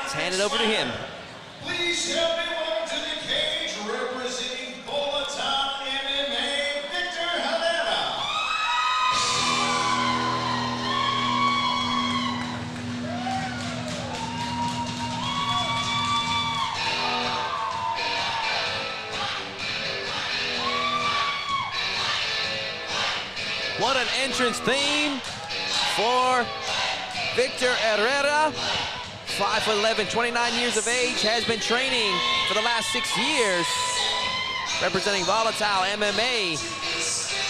Let's hand it over to him. Please help me welcome to the cage representing Bogota MMA, Victor Herrera. What an entrance theme for Victor Herrera. 5'11", 29 years of age, has been training for the last 6 years, representing Volatile MMA,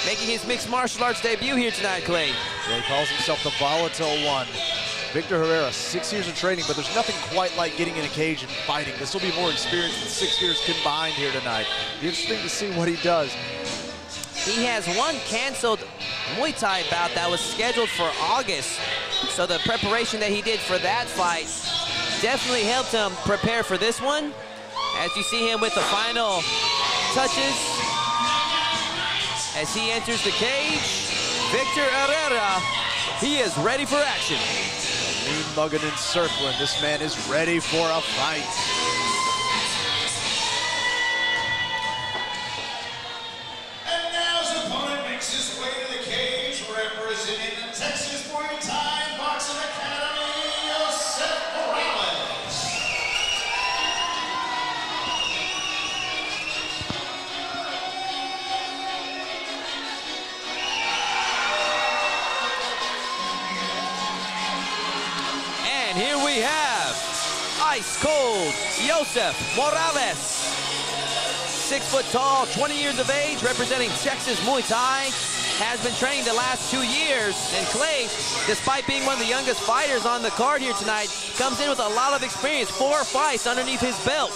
making his mixed martial arts debut here tonight, Clay. Yeah, he calls himself the Volatile One. Victor Herrera, 6 years of training, but there's nothing quite like getting in a cage and fighting. This will be more experience than 6 years combined here tonight. Interesting to see what he does. He has one canceled Muay Thai bout that was scheduled for August, so the preparation that he did for that fight definitely helped him prepare for this one. As you see him with the final touches, as he enters the cage, Victor Herrera, he is ready for action. Mean mugging and circling, this man is ready for a fight. And now his opponent makes his way to the cage, representing the Texas Muay Thai Boxing Academy, Joseph Morales. And here we have ice cold Joseph Morales. 6 foot tall, 20 years of age, representing Texas Muay Thai. Has been training the last 2 years. And Clay, despite being one of the youngest fighters on the card here tonight, comes in with a lot of experience. 4 fights underneath his belt.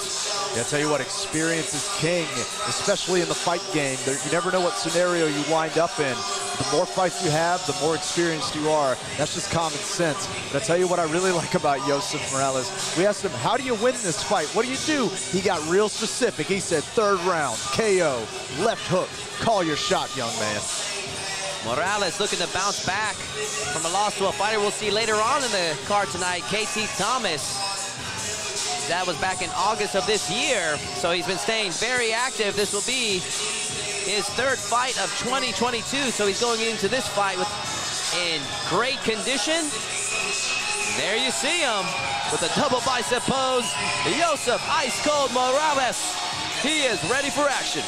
Yeah, I tell you what, experience is king, especially in the fight game. You never know what scenario you wind up in. The more fights you have, the more experienced you are. That's just common sense. But I tell you what I really like about Joseph Morales. We asked him, how do you win this fight? What do you do? He got real specific. He said, 3rd round, KO, left hook. Call your shot, young man. Morales looking to bounce back from a loss to a fighter we'll see later on in the card tonight, KT Thomas. That was back in August of this year, so he's been staying very active. This will be his 3rd fight of 2022, so he's going into this fight in great condition. There you see him with a double bicep pose. Joseph Ice Cold Morales, he is ready for action.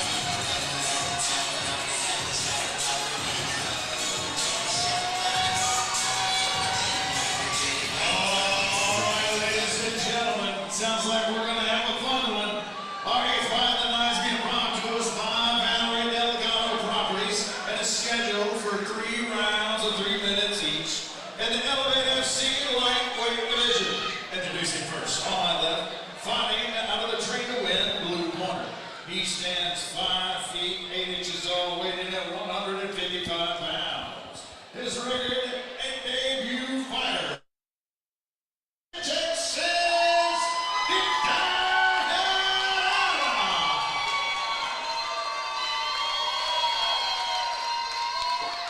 Sounds like we're going to have a fun one. Our 8th fight of the night is being brought to us by Valerie Delgado Properties and is scheduled for 3 rounds of 3 minutes each in the Elevate FC lightweight division. Introducing first on the fighting out of the Train to Win blue corner. He stands 5 feet 8 inches tall, weighing in at 155 pounds. His record, a debut fighter.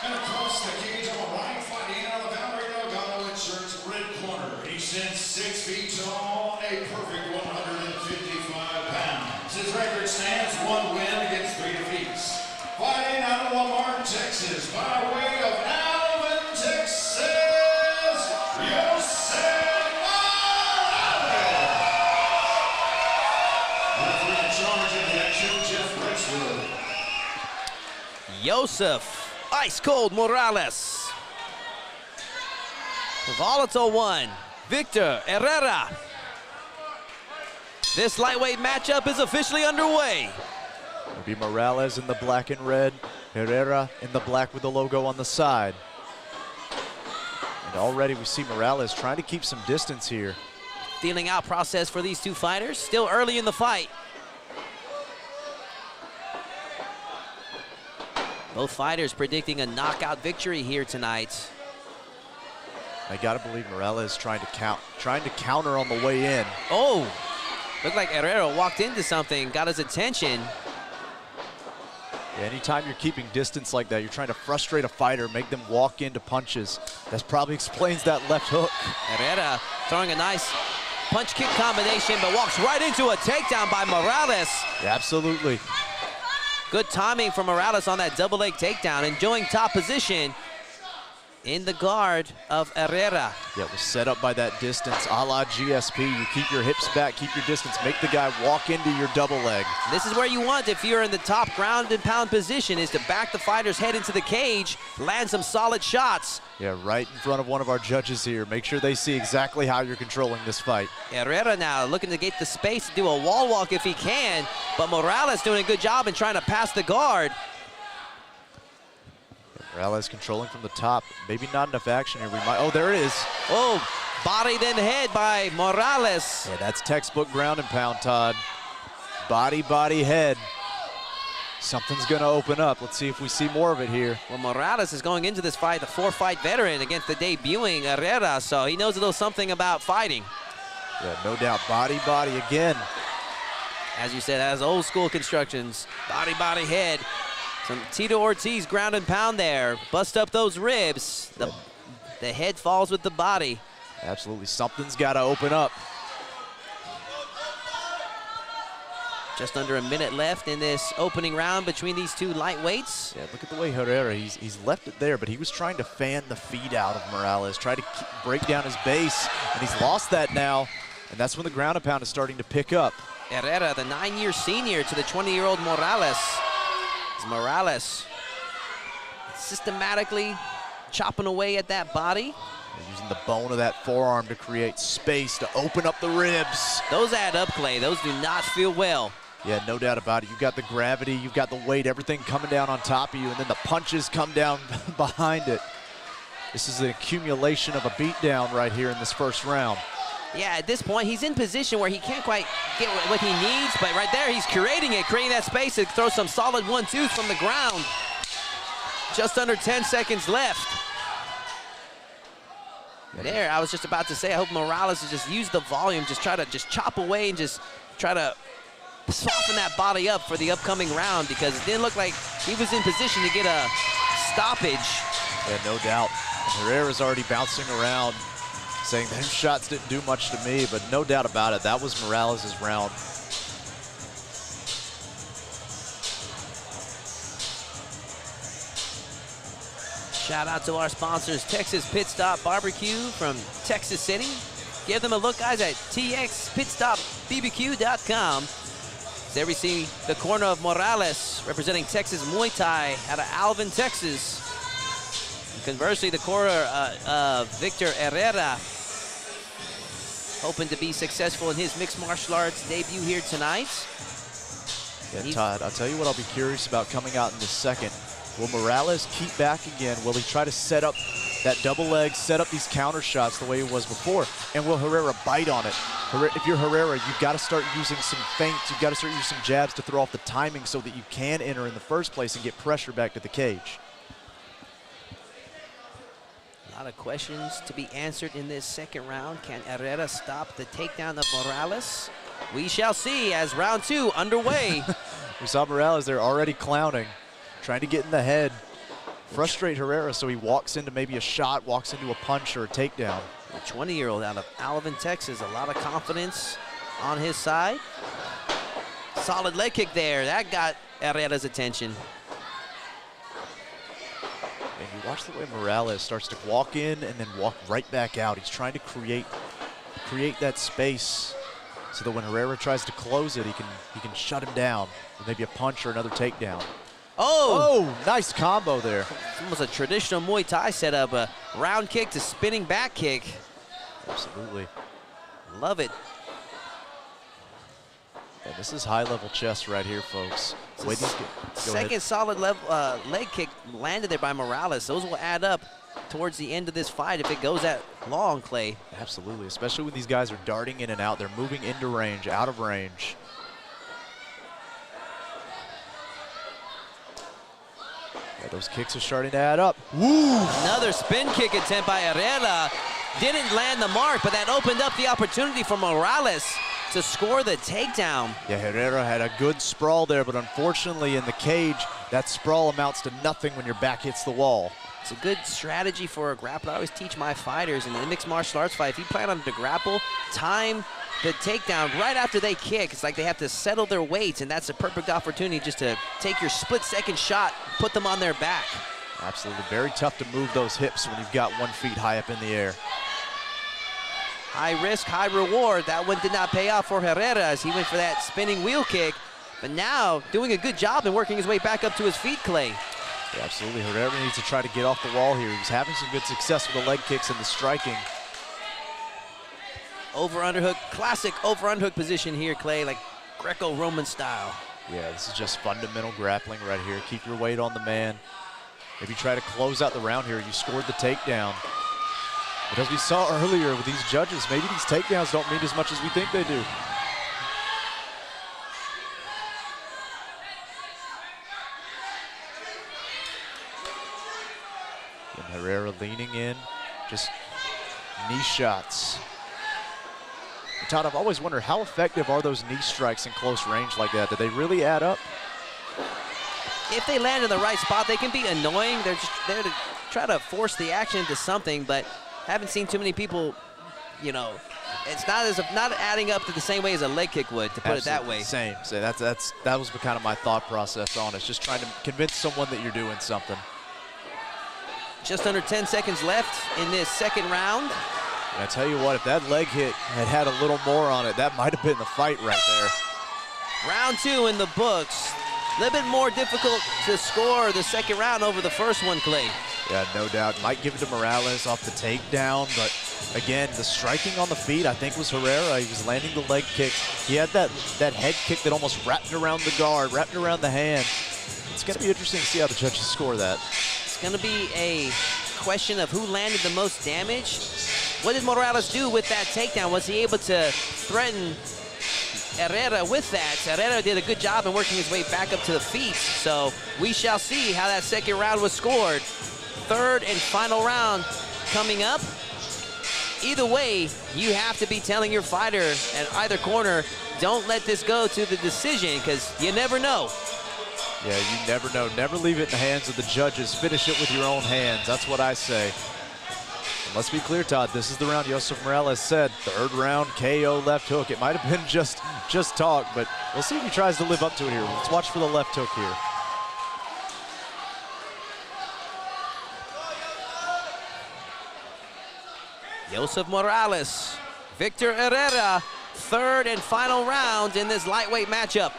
And across the cage on the right, fighting out of the Valerie Delgado Insurance red corner. He stands 6 feet tall, a perfect 155 pounds. His record stands 1 win against 3 defeats. Fighting out of Lamar, Texas, by way of Alvin, Texas, Joseph Morales. Referee in charge of the action, Jeff Rexwood. Joseph Ice Cold Morales. The Volatile One, Victor Herrera. This lightweight matchup is officially underway. It'll be Morales in the black and red, Herrera in the black with the logo on the side. And already we see Morales trying to keep some distance here. Feeling out process for these two fighters, still early in the fight. Both fighters predicting a knockout victory here tonight. I gotta believe Morales trying to counter on the way in. Oh, looked like Herrera walked into something, got his attention. Yeah, anytime you're keeping distance like that, you're trying to frustrate a fighter, make them walk into punches. That probably explains that left hook. Herrera throwing a nice punch-kick combination, but walks right into a takedown by Morales. Yeah, absolutely. Good timing from Morales on that double leg takedown, enjoying top position in the guard of Herrera. Yeah, it was set up by that distance, a la GSP. You keep your hips back, keep your distance, make the guy walk into your double leg. This is where you want, if you're in the top ground and pound position, is to back the fighter's head into the cage, land some solid shots. Yeah, right in front of one of our judges here. Make sure they see exactly how you're controlling this fight. Herrera now looking to get the space to do a wall walk if he can, but Morales doing a good job in trying to pass the guard. Morales controlling from the top. Maybe not enough action here. Oh, there it is. Oh, body then head by Morales. Yeah, that's textbook ground and pound, Todd. Body, body, head. Something's gonna open up. Let's see if we see more of it here. Well, Morales is going into this fight, the 4-fight veteran against the debuting Herrera, so he knows a little something about fighting. Yeah, no doubt. Body, body again. As you said, as old school constructions. Body, body, head. Some Tito Ortiz ground and pound there. Bust up those ribs. The head falls with the body. Absolutely, something's gotta open up. Just under a minute left in this opening round between these two lightweights. Yeah, look at the way Herrera, he's left it there, but he was trying to fan the feet out of Morales, try to break down his base, and he's lost that now, and that's when the ground and pound is starting to pick up. Herrera, the 9-year senior to the 20-year-old Morales. It's Morales systematically chopping away at that body. They're using the bone of that forearm to create space to open up the ribs. Those add up, Clay. Those do not feel well. Yeah, no doubt about it. You've got the gravity, you've got the weight, everything coming down on top of you, and then the punches come down behind it. This is an accumulation of a beatdown right here in this first round. Yeah, at this point, he's in position where he can't quite get what he needs, but right there, he's creating that space to throw some solid 1-2s from the ground. Just under 10 seconds left. There, I was just about to say, I hope Morales will just use the volume, just try to chop away and just try to soften that body up for the upcoming round, because it didn't look like he was in position to get a stoppage. Yeah, no doubt. Herrera's already bouncing around, saying those shots didn't do much to me, but no doubt about it, that was Morales' round. Shout out to our sponsors, Texas Pit Stop Barbecue from Texas City. Give them a look, guys, at txpitstopbbq.com. There we see the corner of Morales representing Texas Muay Thai out of Alvin, Texas. And conversely, the corner of Victor Herrera, hoping to be successful in his mixed martial arts debut here tonight. Yeah, Todd, I'll tell you what I'll be curious about coming out in the second. Will Morales keep back again? Will he try to set up that double leg, set up these counter shots the way it was before? And will Herrera bite on it? If you're Herrera, you've got to start using some feints. You've got to start using some jabs to throw off the timing so that you can enter in the first place and get pressure back to the cage. A lot of questions to be answered in this second round. Can Herrera stop the takedown of Morales? We shall see as round 2 underway. We saw Morales there already clowning, trying to get in the head, frustrate Herrera so he walks into maybe a shot, walks into a punch or a takedown. A 20-year-old out of Alvin, Texas, a lot of confidence on his side. Solid leg kick there, that got Herrera's attention. And you watch the way Morales starts to walk in and then walk right back out. He's trying to create that space so that when Herrera tries to close it, he can shut him down with maybe a punch or another takedown. Oh, nice combo there. It's almost a traditional Muay Thai setup, a round kick to spinning back kick. Absolutely. Love it. And this is high-level chess right here, folks. Second solid leg kick landed there by Morales. Those will add up towards the end of this fight if it goes that long, Clay. Absolutely, especially when these guys are darting in and out. They're moving into range, out of range. Yeah, those kicks are starting to add up. Woo! Another spin kick attempt by Herrera. Didn't land the mark, but that opened up the opportunity for Morales to score the takedown. Yeah, Herrera had a good sprawl there, but unfortunately in the cage, that sprawl amounts to nothing when your back hits the wall. It's a good strategy for a grappler. I always teach my fighters in the mixed martial arts fight, if you plan on to grapple, time the takedown right after they kick. It's like they have to settle their weights, and that's a perfect opportunity just to take your split-second shot, put them on their back. Absolutely. Very tough to move those hips when you've got 1 foot high up in the air. High risk, high reward. That one did not pay off for Herrera as he went for that spinning wheel kick. But now doing a good job and working his way back up to his feet, Clay. Yeah, absolutely. Herrera needs to try to get off the wall here. He's having some good success with the leg kicks and the striking. Over-underhook, classic over-underhook position here, Clay, like Greco-Roman style. Yeah, this is just fundamental grappling right here. Keep your weight on the man. Maybe try to close out the round here. You scored the takedown. But as we saw earlier with these judges, maybe these takedowns don't mean as much as we think they do. And Herrera leaning in, just knee shots. Todd, I've always wondered how effective are those knee strikes in close range like that? Do they really add up? If they land in the right spot, they can be annoying. They're just there to try to force the action into something, but haven't seen too many people, you know, it's not adding up to the same way as a leg kick would, to put it that way. Same. So that was kind of my thought process on it. It's just trying to convince someone that you're doing something. Just under 10 seconds left in this second round. And I tell you what, if that leg hit had a little more on it, that might have been the fight right there. Round 2 in the books. A little bit more difficult to score the second round over the first one, Clay. Yeah, no doubt. Might give it to Morales off the takedown, but again, the striking on the feet, I think, was Herrera. He was landing the leg kick. He had that head kick that almost wrapped around the guard, wrapped around the hand. It's going to be interesting to see how the judges score that. It's going to be a question of who landed the most damage. What did Morales do with that takedown? Was he able to threaten Herrera with that? Herrera did a good job in working his way back up to the feet. So we shall see how that second round was scored. Third and final round coming up. Either way, you have to be telling your fighter at either corner, don't let this go to the decision, because you never know. Yeah, you never know. Never leave it in the hands of the judges. Finish it with your own hands. That's what I say. And let's be clear, Todd. This is the round Josef Morales said. Third round, KO left hook. It might have been just talk, but we'll see if he tries to live up to it here. Let's watch for the left hook here. Josef Morales, Victor Herrera, third and final round in this lightweight matchup.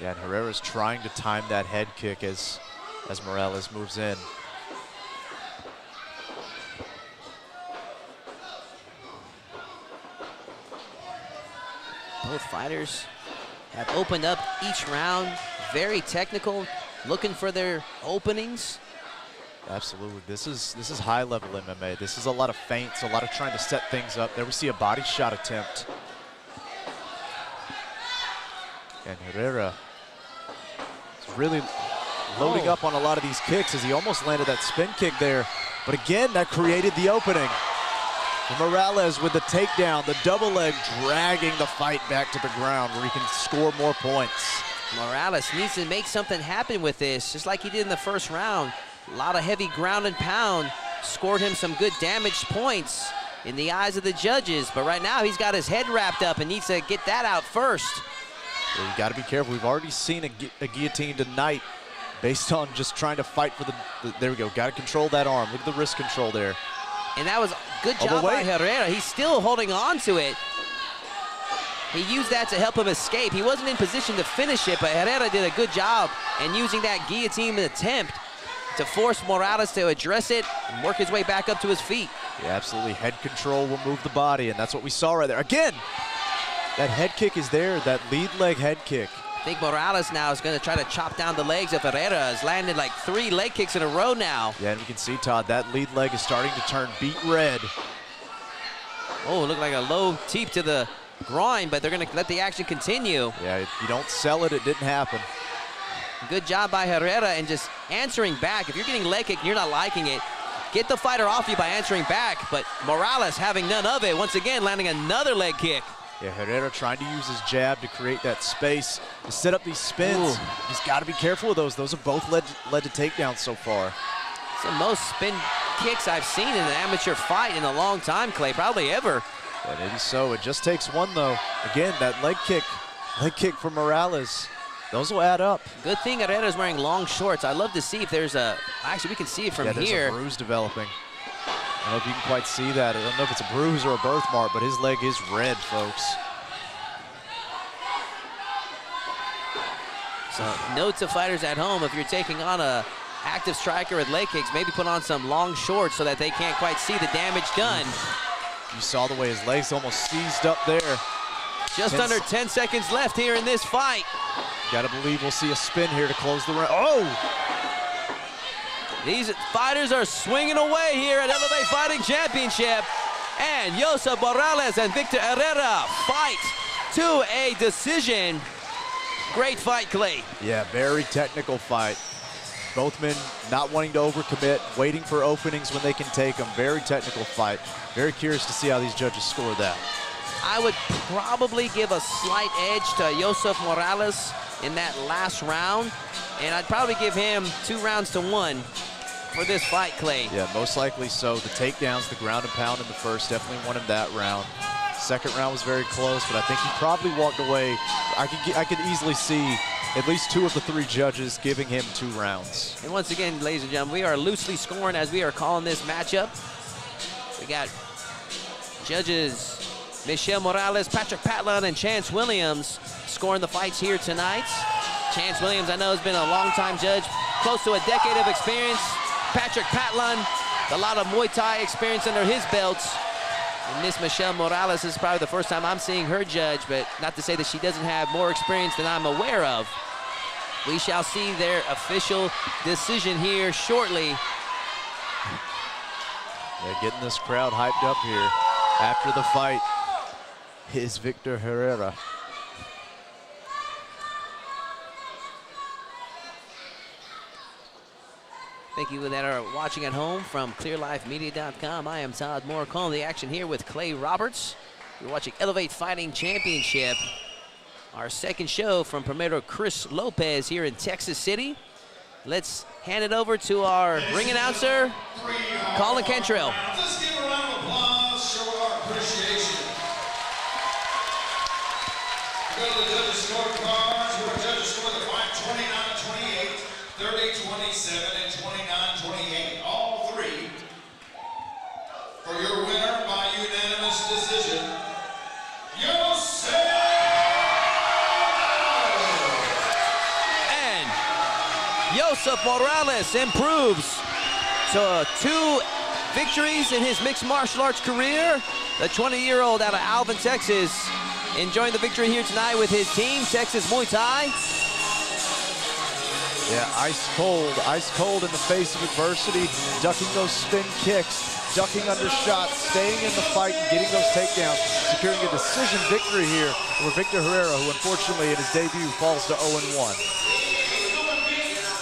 Yeah, and Herrera's trying to time that head kick as Morales moves in. Both fighters have opened up each round, very technical, looking for their openings. Absolutely. This is high-level MMA. This is a lot of feints, a lot of trying to set things up. There we see a body shot attempt. And Herrera is really loading up on a lot of these kicks as he almost landed that spin kick there. But again, that created the opening. And Morales with the takedown, the double leg, dragging the fight back to the ground where he can score more points. Morales needs to make something happen with this, just like he did in the first round. A lot of heavy ground and pound, scored him some good damaged points in the eyes of the judges. But right now, he's got his head wrapped up and needs to get that out first. Well, you got to be careful. We've already seen a guillotine tonight based on just trying to fight for the there we go. Got to control that arm. Look at the wrist control there. And that was a good job by Herrera. He's still holding on to it. He used that to help him escape. He wasn't in position to finish it, but Herrera did a good job in using that guillotine attempt to force Morales to address it and work his way back up to his feet. Yeah, absolutely. Head control will move the body, and that's what we saw right there. Again, that head kick is there, that lead leg head kick. I think Morales now is going to try to chop down the legs of Herrera. Has landed like 3 leg kicks in a row now. Yeah, and we can see, Todd, that lead leg is starting to turn beet red. Oh, it looked like a low teep to the groin, but they're going to let the action continue. Yeah, if you don't sell it, it didn't happen. Good job by Herrera and just answering back. If you're getting leg kick and you're not liking it, get the fighter off you by answering back. But Morales having none of it, once again landing another leg kick. Yeah, Herrera trying to use his jab to create that space to set up these spins. Ooh. He's got to be careful of those. Those have both led to takedowns so far. It's the most spin kicks I've seen in an amateur fight in a long time, Clay, probably ever. Yeah, maybe so. It just takes one, though. Again, that leg kick from Morales. Those will add up. Good thing Herrera's wearing long shorts. I'd love to see if there's a, actually we can see it from there's here. A bruise developing. I don't know if you can quite see that. I don't know if it's a bruise or a birthmark, but his leg is red, folks. So note to fighters at home, if you're taking on a active striker with leg kicks, maybe put on some long shorts so that they can't quite see the damage done. You saw the way his legs almost seized up there. Just under 10 seconds left here in this fight. Gotta believe we'll see a spin here to close the round. Oh! These fighters are swinging away here at Elevate Fighting Championship. And Joseph Morales and Victor Herrera fight to a decision. Great fight, Clay. Yeah, very technical fight. Both men not wanting to overcommit, waiting for openings when they can take them. Very technical fight. Very curious to see how these judges score that. I would probably give a slight edge to Joseph Morales in that last round. And I'd probably give him 2 rounds to 1 for this fight, Clay. Yeah, most likely so. The takedowns, the ground and pound in the first definitely won him that round. Second round was very close, but I think he probably walked away. I could easily see at least 2 of the 3 judges giving him 2 rounds. And once again, ladies and gentlemen, we are loosely scoring as we are calling this matchup. We got judges Michelle Morales, Patrick Patlin, and Chance Williams scoring the fights here tonight. Chance Williams, I know, has been a long-time judge, close to a decade of experience. Patrick Patlin, a lot of Muay Thai experience under his belt. And Miss Michelle Morales is probably the first time I'm seeing her judge, but not to say that she doesn't have more experience than I'm aware of. We shall see their official decision here shortly. Yeah, getting this crowd hyped up here after the fight is Victor Herrera. Thank you that are watching at home from clearlifemedia.com. I am Todd Moore calling the action here with Clay Roberts. You're watching Elevate Fighting Championship. Our second show from Promoter Chris Lopez here in Texas City. Let's hand it over to our ring announcer, Colin Cantrell. Let's give a round of applause, show our appreciation. Go to the judges' scorecards, where the judges score the fight 29-28, 30-27, and 29-28. All 3 for your winner by unanimous decision, Joseph! Joseph Morales improves to 2 victories in his mixed martial arts career. The 20-year-old out of Alvin, Texas, enjoying the victory here tonight with his team, Texas Muay Thai. Yeah, ice cold in the face of adversity, ducking those spin kicks, ducking under shots, staying in the fight and getting those takedowns, securing a decision victory here over Victor Herrera, who unfortunately in his debut falls to 0-1.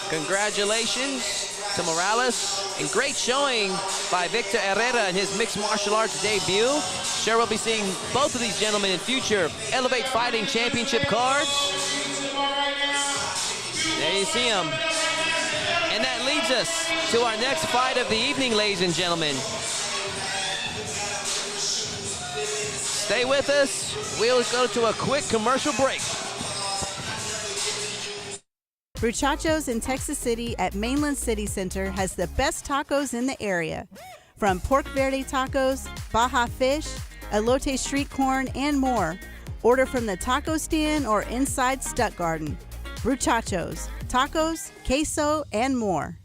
Congratulations to Morales, and great showing by Victor Herrera in his mixed martial arts debut. Sure, we'll be seeing both of these gentlemen in future Elevate Fighting Championship cards. There you see them. And that leads us to our next fight of the evening, ladies and gentlemen. Stay with us. We'll go to a quick commercial break. Bruchachos in Texas City at Mainland City Center has the best tacos in the area. From pork verde tacos, Baja fish, elote street corn, and more. Order from the taco stand or inside Stuck Garden. Bruchachos, tacos, queso, and more.